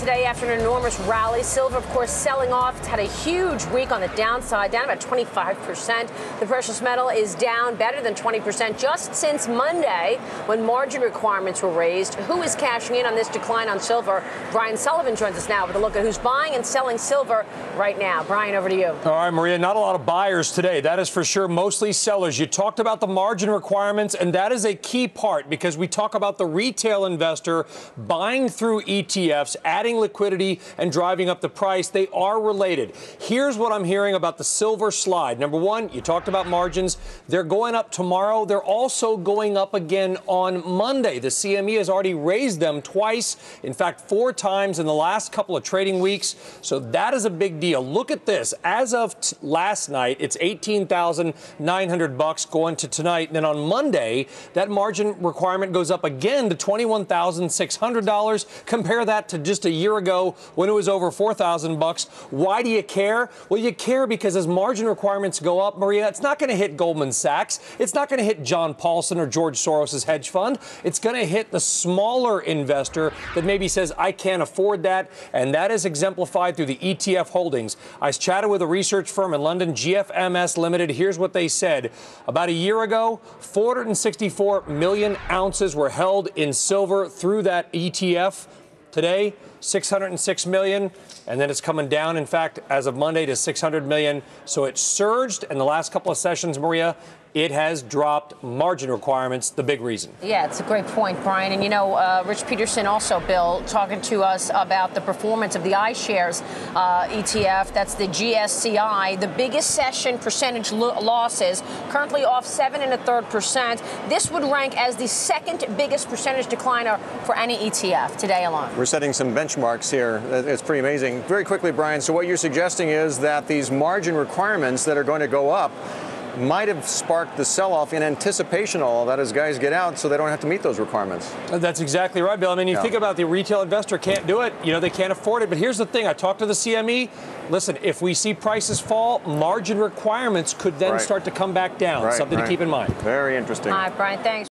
today after an enormous rally. Silver, of course, selling off. It's had a huge week on the downside, down about 25%. The precious metal is down better than 20% just since Monday when margin requirements were raised. Who is cashing in on this decline on silver? Brian Sullivan joins us now with a look at who's buying and selling silver right now. Brian, over to you. All right, Maria, not a lot of buyers today. That is for sure, mostly sellers. You talked about the margin requirements, and that is a key part because we talk about the retail investor buying through ETFs, adding liquidity and driving up the price. They are related. Here's what I'm hearing about the silver slide. Number one, you talked about margins. They're going up tomorrow. They're also going up again on Monday. The CME has already raised them twice, in fact, 4 times in the last couple of trading weeks. So that is a big deal. Look at this. As of last night, it's $18,900 going to tonight. And then on Monday, that margin requirement goes up again to $21,600. Compare that to just a year ago when it was over $4,000. Why do you care? Well, you care because as margin requirements go up, Maria, it's not going to hit Goldman Sachs. It's not going to hit John Paulson or George Soros' hedge fund. It's going to hit the smaller investor that maybe says, I can't afford that. And that is exemplified through the ETF holdings. I chatted with a research firm in London, GFMS Limited. Here's what they said. About a year ago, 464 million ounces were held in silver through that ETF. Today, 606 million, and then it's coming down, in fact, as of Monday to 600 million. So it surged in the last couple of sessions, Maria. It has dropped margin requirements, the big reason. Yeah, it's a great point, Brian. And, you know, Rich Peterson also, Bill, talking to us about the performance of the iShares ETF. That's the GSCI, the biggest session percentage losses, currently off 7 1/3%. This would rank as the second biggest percentage decliner for any ETF today alone. We're setting some benchmarks here. It's pretty amazing. Very quickly, Brian, so what you're suggesting is that these margin requirements that are going to go up might have sparked the sell-off in anticipation of all that as guys get out so they don't have to meet those requirements. That's exactly right, Bill. I mean, you think about the retail investor can't do it. You know, they can't afford it. But here's the thing. I talked to the CME. Listen, if we see prices fall, margin requirements could then start to come back down. Something to keep in mind. Very interesting. All right, Brian, thanks.